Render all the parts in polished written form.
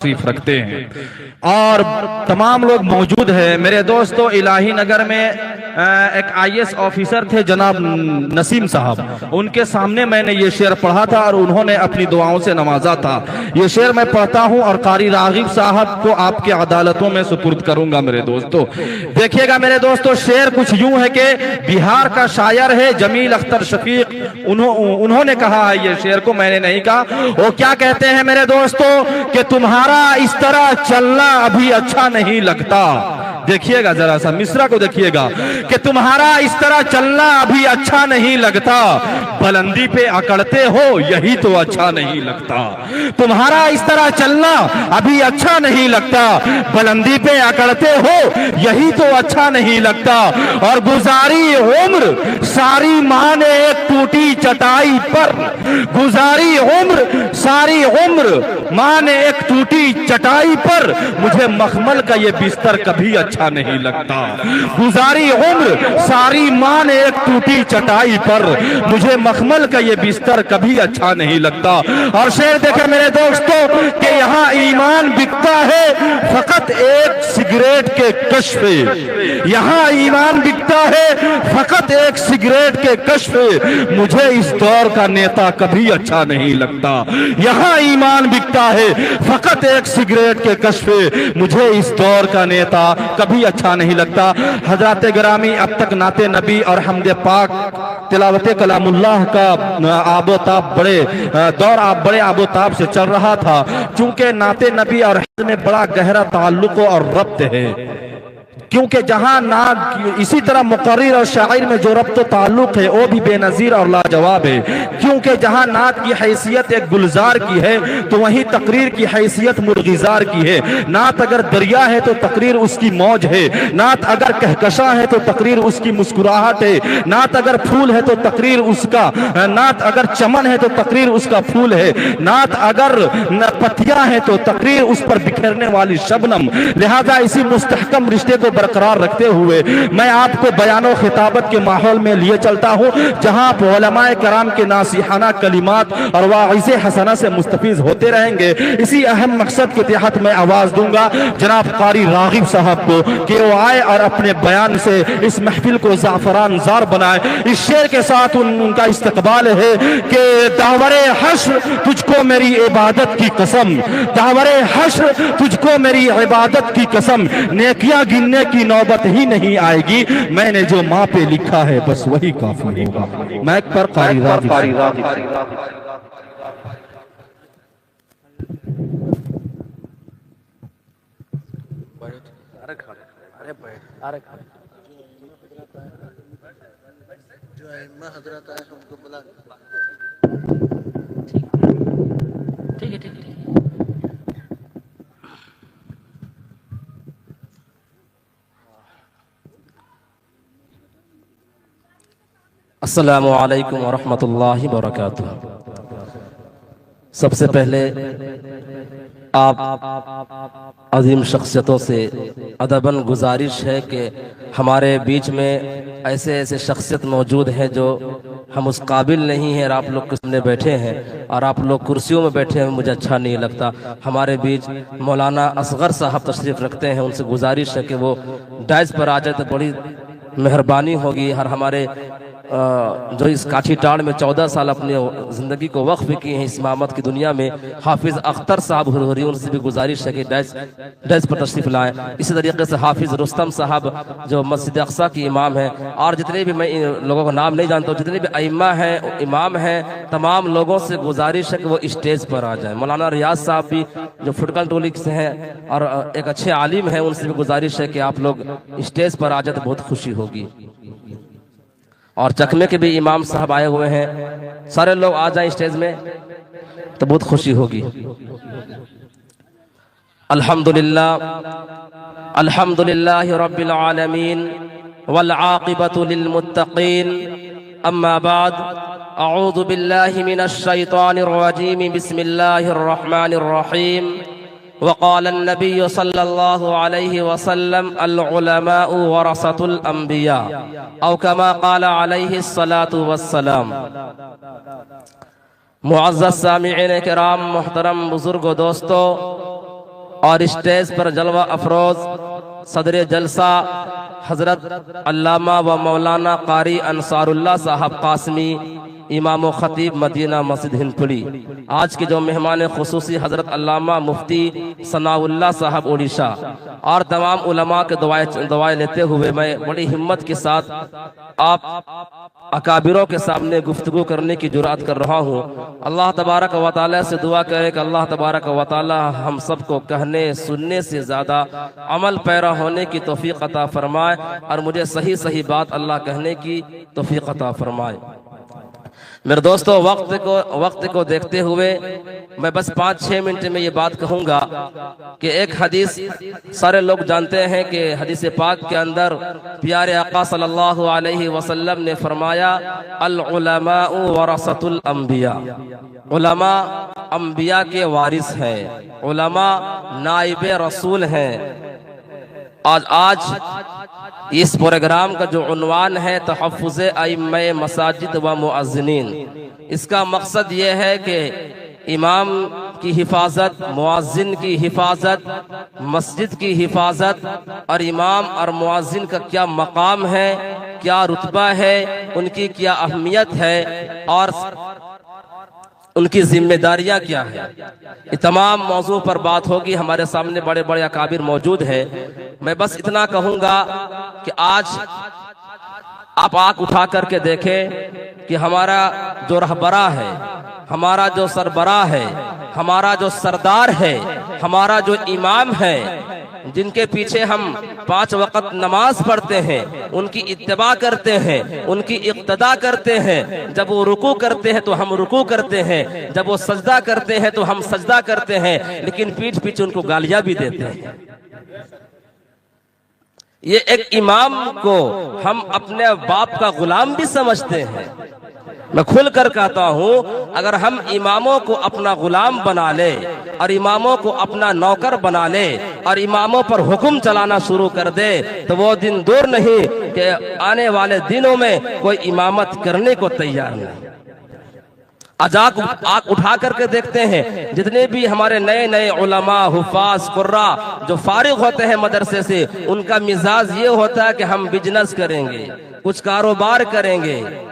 तशरीफ रखते हैं और तमाम लोग मौजूद हैं। मेरे दोस्तों, इलाही नगर में एक आईएएस ऑफिसर थे जनाब नसीम साहब, उनके सामने मैंने ये शेर पढ़ा था और उन्होंने अपनी दुआओं से नवाजा था। ये शेर मैं पढ़ता हूं और कारी रागिब साहब को आपके अदालतों में सुपुर्द करूंगा। मेरे दोस्तों देखिएगा, मेरे दोस्तों शेर कुछ यूं है कि बिहार का शायर है जमील अख्तर शफीक, उन्होंने कहा है ये शेर को, मैंने नहीं कहा। वो क्या कहते हैं मेरे दोस्तों कि तुम्हारा इस तरह चलना अभी अच्छा नहीं लगता। देखिएगा जरा सा मिसरा को देखिएगा कि तुम्हारा इस तरह चलना अभी अच्छा नहीं लगता, बुलंदी पे अकड़ते हो यही तो अच्छा नहीं लगता। तुम्हारा इस तरह चलना अभी अच्छा नहीं लगता, बुलंदी पे अकड़ते हो यही तो अच्छा नहीं लगता। और गुजारी उम्र सारी माने एक टूटी चटाई पर, गुजारी उम्र सारी उम्र माने एक टूटी चटाई पर, मुझे मखमल का ये बिस्तर कभी अच्छा नहीं लगता। गुजारी उम्र सारी माने एक टूटी चटाई पर, मुझे मखमल का ये बिस्तर कभी अच्छा नहीं लगता। और शेर देखे मेरे दोस्तों कि यहाँ ईमान बिकता है फकत एक सिगरेट के कश पे, यहाँ ईमान बिकता है फकत एक सिगरेट के कश पे, मुझे इस दौर का नेता कभी अच्छा नहीं लगता। यहाँ ईमान बिकता है फकत एक सिगरेट के कश पे, मुझे इस दौर का नेता कभी अच्छा नहीं लगता। हजरत गिरामी, अब तक नाते नबी और हमदे पाक तिलावत कलामुल्लाह का आबोताब बड़े आबोताब से चल रहा था। चूंकि नाते नबी और हज में बड़ा गहरा ताल्लुक और रब्त है, क्योंकि जहां ना इसी तरह मुकर्रिर और शायर में जो रब्त ताल्लुक है वो भी बेनजीर और लाजवाब है। क्योंकि जहां नात की हैसियत एक गुलजार की है तो वहीं तकरीर की हैसियत मुर्गिजार की है। नात अगर दरिया है तो तकरीर उसकी मौज है, नात अगर कहकशा है तो तकरीर उसकी मुस्कुराहट है, नात अगर फूल है तो तकरीर उसका, नात अगर चमन है तो तकरीर उसका फूल है, नात अगर पत्तियां है तो तकरीर उस पर बिखरने वाली शबनम। लिहाजा इसी मुस्तहकम रिश्ते को बरकरार रखते हुए मैं आपको बयानो खिताबत के माहौल में लिए चलता हूं, जहां आप उलमाए कराम के नासिहाना कलिमात और वाइज़े हसना से मुस्तफीज होते रहेंगे। इसी अहम मकसद के तहत मैं आवाज दूंगा जनाब कारी रागिब साहब को कि वो आए और अपने बयान से इस महफिल को ज़ाफरान ज़ार बनाए। इस शेर के साथ उनका इस्तकबाल है कि दावरे हश्र तुझको मेरी इबादत की कसम, दावरे हश्र तुझको मेरी इबादत की कसम, नेकियां गिनने की नौबत ही नहीं आएगी, मैंने जो माँ पे लिखा है बस वही काफी होगा। मैक पर कारी रागिब। ठीक है। अस्सलामु अलैकुम वरहमतुल्लाहि वबरकातुहू। सबसे पहले आप अजीम शख्सियतों से अदबन गुजारिश है कि हमारे बीच में ऐसे ऐसे शख्सियत मौजूद हैं जो हम उस काबिल नहीं हैं और आप लोग के सामने बैठे हैं और आप लोग कुर्सियों में बैठे हैं, मुझे अच्छा नहीं लगता। हमारे बीच मौलाना असगर साहब तशरीफ़ रखते हैं, उनसे गुजारिश है कि वो डाइस पर आ जाए तो बड़ी मेहरबानी होगी। और हमारे जो इस काठी टाड़ में 14 साल अपनी ज़िंदगी को वक्फ किए हैं इस इमामत की दुनिया में, हाफिज़ अख्तर साहब हुर्री, उनसे भी गुजारिश है कि डैस पर तशरीफ़ लाएँ। इसी तरीके से हाफिज़ रुस्तम साहब जो मस्जिद अक्सा की इमाम हैं, और जितने भी, मैं इन लोगों का नाम नहीं जानता हूँ, जितने भी अइम्मा हैं, इमाम हैं, तमाम लोगों से गुजारिश है कि वो स्टेज पर आ जाएँ। मौलाना रियाज साहब भी जो फुटकन टोली से हैं और एक अच्छे आलिम हैं, उनसे भी गुजारिश है कि आप लोग स्टेज पर आ जाए तो बहुत खुशी होगी। और चकमे के भी इमाम साहब आए हुए हैं, सारे लोग आ जाएं स्टेज में तो बहुत खुशी होगी। अल्हम्दुलिल्लाह अल्हम्दुलिल्लाहि रब्बिल आलमीन वल आक़िबतु लिल मुत्तक़ीन, अम्मा बाद, अऊज़ु बिल्लाहि मिनश शैतानिर रजीम, बिस्मिल्लाहिर रहमानिर रहीम। वक़ाल अन्नबी सल्लल्लाहु अलैहि वसल्लम अल उलमाउ वरसतुल अंबिया औ कमा क़ाल अलैहि सलातु वस्सलाम। मुअज़्ज़ज़ सामिईन किराम, मोहतरम बुजुर्गो, दोस्तों, और स्टेज पर जलवा अफरोज सदर जलसा हजरत अल्लामा व मौलाना कारी अंसारुल्लाह साहब कासमी इमाम व खतीब मदीना मस्जिद हिंदपुरी। आज के जो मेहमान खुसूसी हजरत अल्लामा मुफ्ती सनाउल्लाह साहब उड़ीसा और तमाम उलमा के दुआएं लेते हुए मैं बड़ी हिम्मत के साथ आप अकाबिरों के सामने गुफ्तगू करने की जुरात कर रहा हूँ। अल्लाह तबारक व तआला से दुआ करें कि अल्लाह तबारक व तआला हम सबको कहने सुनने से ज़्यादा अमल पैरा होने की तौफीक अता फरमाए और मुझे सही सही बात अल्लाह कहने की तौफीक अता फरमाए। मेरे दोस्तों, वक्त को देखते हुए मैं बस 5-6 मिनट में ये बात कहूंगा कि एक हदीस सारे लोग जानते हैं कि हदीस पाक के अंदर प्यारे आका सल्लल्लाहु अलैहि वसल्लम ने फरमाया, अल उलमाउ वरसतुल अंबिया, उलमा अंबिया के वारिस हैं, उलमा नाइबे रसूल हैं। आज इस प्रोग्राम का जो उन्वान है तहफ़्फ़ुज़ अइम्मे मसाजिद व मुअज़्ज़िनीन, इसका मकसद ये है कि इमाम की हिफाजत, मुअज़्ज़िन की हिफाजत, मस्जिद की हिफाजत और इमाम और मुअज़्ज़िन का क्या मकाम है, क्या रुतबा है, उनकी क्या अहमियत है और उनकी जिम्मेदारियां क्या है, ये तमाम मौजू पर बात होगी। हमारे सामने बड़े बड़े अकाबिर मौजूद हैं। मैं बस इतना कहूंगा कि आज आप आंख उठा करके देखें कि हमारा जो रहबरा है, हमारा जो सरबरा है, हमारा जो सरदार है, हमारा जो इमाम है, जिनके पीछे हम 5 वक्त नमाज पढ़ते हैं, उनकी इत्तबा करते हैं, उनकी इक्तदा करते हैं। जब वो रुकू करते हैं तो हम रुकू करते हैं, जब वो सजदा करते हैं तो हम सजदा करते हैं, लेकिन पीठ पीछे उनको गालियां भी देते हैं। ये एक इमाम को हम अपने बाप का गुलाम भी समझते हैं। मैं खुलकर कहता हूँ, अगर हम इमामों को अपना गुलाम बना ले और इमामों को अपना नौकर बना ले और इमामों पर हुक्म चलाना शुरू कर दे तो वो दिन दूर नहीं कि आने वाले दिनों में कोई इमामत करने को तैयार नहीं। आज आँख उठा करके देखते हैं, जितने भी हमारे नए नए उलमा, हुफाज, कुर्रा जो फारिग होते हैं मदरसे से, उनका मिजाज ये होता है कि हम बिजनेस करेंगे, कुछ कारोबार करेंगे।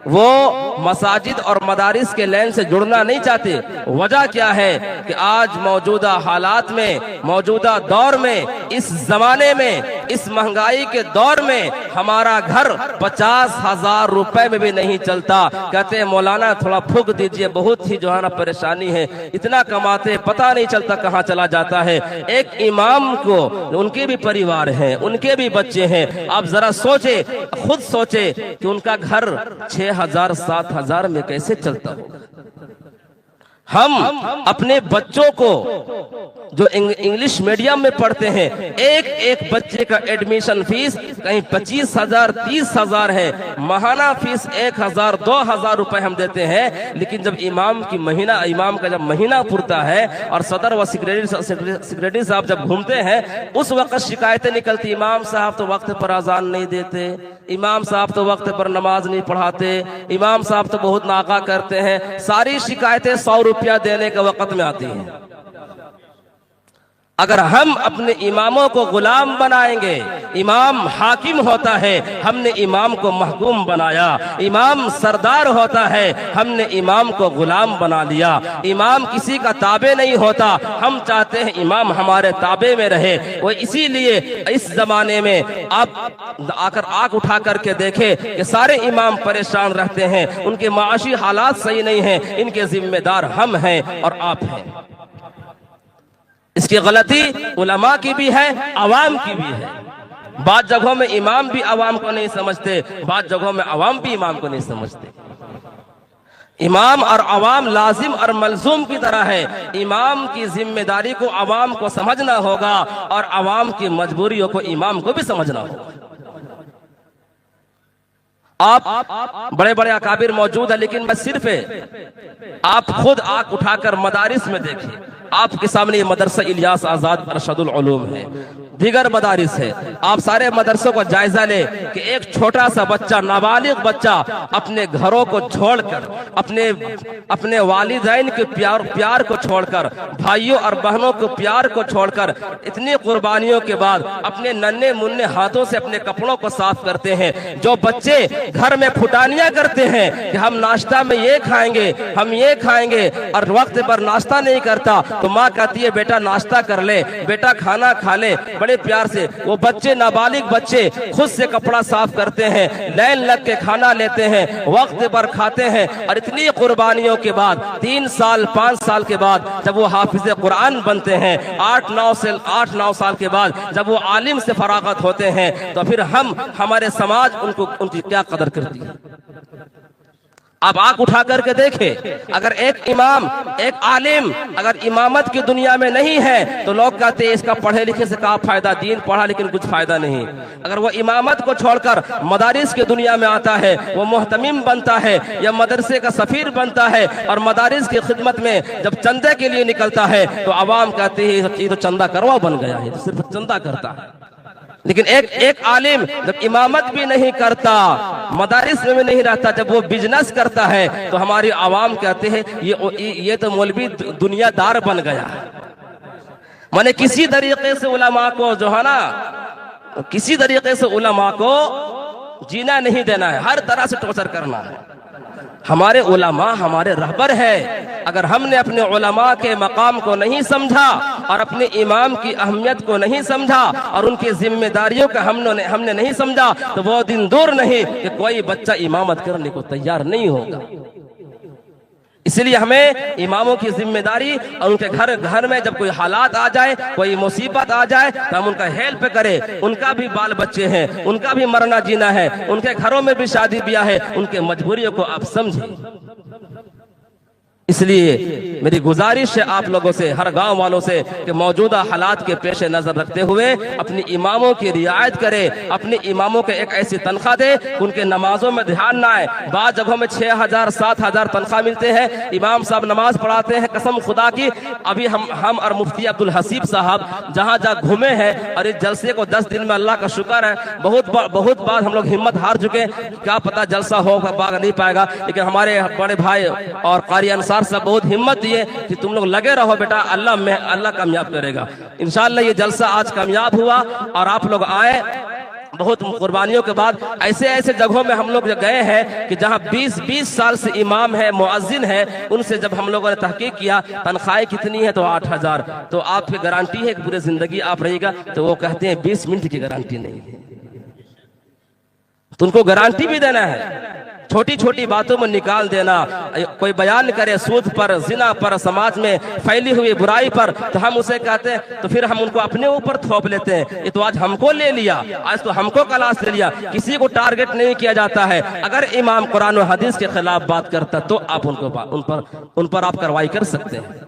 वो मसाजिद और मदारिस के लाइन से जुड़ना नहीं चाहते। वजह क्या है कि आज मौजूदा हालात में, मौजूदा दौर में, इस जमाने में, इस महंगाई के दौर में हमारा घर 50,000 रुपए में भी नहीं चलता। कहते हैं मौलाना थोड़ा फूक दीजिए, बहुत ही जो है ना परेशानी है, इतना कमाते पता नहीं चलता कहाँ चला जाता है। एक इमाम को उनके भी परिवार हैं, उनके भी बच्चे हैं। आप जरा सोचे, खुद सोचे कि उनका घर 6,000-7,000 में कैसे चलता होगा। हम अपने बच्चों को जो इंग्लिश मीडियम में पढ़ते हैं, एक एक बच्चे का एडमिशन फीस कहीं 25,000, 30,000 है। माहाना फीस 1,000, 2,000 रुपए हम देते हैं। लेकिन जब इमाम का जब महीना पुरता है और सदर व सेक्रेटरी साहब जब घूमते हैं, उस वक्त शिकायतें निकलती, इमाम साहब तो वक्त पर अजान नहीं देते, इमाम साहब तो वक्त पर नमाज नहीं पढ़ाते, इमाम साहब तो बहुत नाका करते हैं। सारी शिकायतें 100 रुपया देने के वक्त में आती हैं। अगर हम अपने इमामों को गुलाम बनाएंगे, इमाम हाकिम होता है, हमने इमाम को महकूम बनाया। इमाम सरदार होता है, हमने इमाम को गुलाम बना लिया। इमाम किसी का ताबे नहीं होता, हम चाहते हैं इमाम हमारे ताबे में रहे। वो इसीलिए इस जमाने में आप आकर आंख उठा करके देखें कि सारे इमाम परेशान रहते हैं, उनके माशी हालात सही नहीं है। इनके जिम्मेदार हम हैं और आप हैं। इसकी गलती उलमा की भी है, अवाम की भी है। बाद जगहों में इमाम भी अवाम को नहीं समझते, बाद जगहों में अवाम भी इमाम को नहीं समझते। इमाम और अवाम लाजिम और मलजूम की तरह है। इमाम की जिम्मेदारी को अवाम को समझना होगा और अवाम की मजबूरियों को इमाम को भी समझना होगा। आप बड़े बड़े अकाबिर मौजूद है, लेकिन मैं सिर्फ आप खुद आंख उठाकर मदारिस में देखिए, आपके सामने ये मदरसा इलियास आजाद अरशदुल उलूम है, दीगर मदारिस है। आप सारे मदरसों का जायजा ले कि एक छोटा सा बच्चा, नाबालिग बच्चा अपने घरों को छोड़कर, अपने वालिदैन के प्यार को छोड़कर, भाइयों और बहनों के प्यार को छोड़कर, इतनी कुर्बानियों के बाद अपने नन्हे मुन्ने हाथों से अपने कपड़ों को साफ करते हैं। जो बच्चे घर में फुटानियां करते हैं कि हम नाश्ता में ये खाएंगे, हम ये खाएंगे, और वक्त पर नाश्ता नहीं करता तो माँ कहती है बेटा नाश्ता कर ले, बेटा खाना खा ले, बड़े प्यार से। वो बच्चे, नाबालिग बच्चे खुद से कपड़ा साफ करते हैं, लाइन लग के खाना लेते हैं, वक्त पर खाते हैं, और इतनी कुर्बानियों के बाद 3 साल 5 साल के बाद जब वो हाफिज कुरान बनते हैं, 8-9 साल के बाद जब वो आलिम से फरागत होते हैं, तो फिर हमारे समाज उनकी क्या कदर करती है। आप आंख उठा करके देखें, अगर एक इमाम, एक आलिम अगर इमामत की दुनिया में नहीं है तो लोग कहते हैं इसका पढ़े लिखे से क्या फायदा, दीन पढ़ा लेकिन कुछ फायदा नहीं। अगर वो इमामत को छोड़कर मदारिस की दुनिया में आता है, वो मुहतमिम बनता है या मदरसे का सफीर बनता है, और मदारिस की खिदमत में जब चंदे के लिए निकलता है तो आवाम कहते हैं ये तो चंदा करवा बन गया है, तो सिर्फ चंदा करता है। लेकिन एक आलिम जब इमामत भी नहीं करता, मदारिस में भी नहीं रहता, जब वो बिजनेस करता है तो हमारी आवाम कहते हैं ये तो मौलवी दुनियादार बन गया। माने किसी तरीके से उलमा को जो है ना, किसी तरीके से उलमा को जीना नहीं देना है, हर तरह से टॉर्चर करना है। हमारे उलमा हमारे रहबर है। अगर हमने अपने उलमा के मकाम को नहीं समझा और अपने इमाम की अहमियत को नहीं समझा और उनकी जिम्मेदारियों का हमने नहीं समझा तो वो दिन दूर नहीं कि कोई बच्चा इमामत करने को तैयार नहीं होगा। इसलिए हमें इमामों की जिम्मेदारी और उनके घर में जब कोई हालात आ जाए, कोई मुसीबत आ जाए तो हम उनका हेल्प करें। उनका भी बाल बच्चे हैं, उनका भी मरना जीना है, उनके घरों में भी शादी ब्याह है, उनके मजबूरियों को आप समझें। इसलिए मेरी गुजारिश है आप लोगों से, हर गांव वालों से, कि मौजूदा हालात के पेश नजर रखते हुए अपनी इमामों की रियायत करें, अपने इमामों के एक ऐसी तनख्वाह दे उनके नमाजों में ध्यान ना आए। बाद जगहों में 6,000 7,000 तनख्वाह मिलते हैं, इमाम साहब नमाज पढ़ाते हैं, कसम खुदा की अभी हम और मुफ्ती अब्दुल हसीब साहब जहाँ घूमे हैं और इस जलसे को 10 दिन में अल्लाह का शुक्र है बहुत बार हम लोग हिम्मत हार चुके, क्या पता जलसा होगा नहीं पाएगा, लेकिन हमारे बड़े भाई और कारी अंसार सब बहुत हिम्मत दिए कि तुम लोग लगे रहो बेटा, अल्लाह कामयाब करेगा। इंशाअल्लाह ये जलसा आज कामयाब हुआ और आप लोग आए बहुत कुर्बानियों के बाद। ऐसे जगहों में हम लोग गए हैं कि जहां 20 साल से इमाम है, मुअज्जिन है, उनसे जब हम लोगों ने तहकीक किया तनख्वाहें कितनी है तो 8,000, तो आपकी गारंटी है कि पूरी जिंदगी आप रहेगा, तो वो कहते हैं 20 मिनट की गारंटी नहीं है, तो उनको गारंटी भी देना है। छोटी छोटी बातों में निकाल देना, कोई बयान करे सूद पर, जिना पर, समाज में फैली हुई बुराई पर, तो हम उसे कहते हैं, तो फिर हम उनको अपने ऊपर थोप लेते हैं। ये तो आज हमको ले लिया, आज तो हमको क्लास ले लिया, किसी को टारगेट नहीं किया जाता है। अगर इमाम कुरान और हदीस के खिलाफ बात करता तो आप उन पर आप कार्रवाई कर सकते हैं,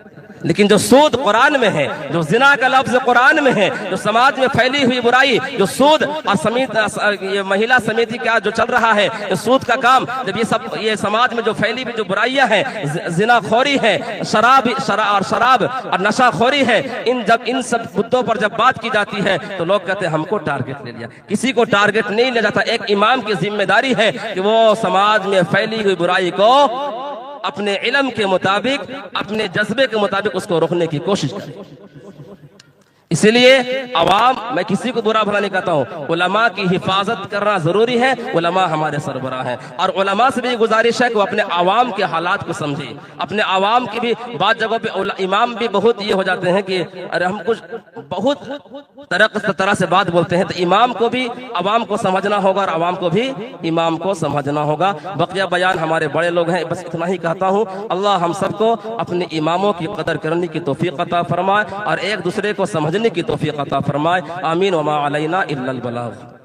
लेकिन जो सूद कुरान में है, जो जिना का लफ्ज कुरान में है, जो समाज में फैली हुई बुराई, जो सूद और ये महिला समिति का जो चल रहा है, जो सूद का काम, जब ये समाज में जो फैली हुई जो बुराइयां हैं, जिनाखोरी है, शराब और नशाखोरी है, इन सब मुद्दों पर जब बात की जाती है तो लोग कहते हैं हमको टारगेट ले लिया। किसी को टारगेट नहीं लिया जाता। एक इमाम की जिम्मेदारी है कि वो समाज में फैली हुई बुराई को अपने इल्म के मुताबिक, अपने जज्बे के मुताबिक उसको रोकने की कोशिश करें। इसलिए अवाम, मैं किसी को बुरा भला नहीं कहता हूँ, उलमा की हिफाजत करना जरूरी है। उलमा हमारे सरबराह हैं और उलमा से भी गुजारिश है कि वो अपने अवाम के हालात को समझे। अपने अवाम की भी बात जगहों पे इमाम भी बहुत ये हो जाते हैं कि अरे हम कुछ बहुत तरह से बात बोलते हैं, तो इमाम को भी अवाम को समझना होगा और अवाम को भी इमाम को समझना होगा। बकिया बयान हमारे बड़े लोग हैं, बस इतना ही कहता हूँ। अल्लाह हम सबको अपने इमामों की कदर करने की तौफीक अता फरमाए और एक दूसरे को समझने की तौफीक अता फरमाए। आमीन। वमा अलैना इल्लल बलाग।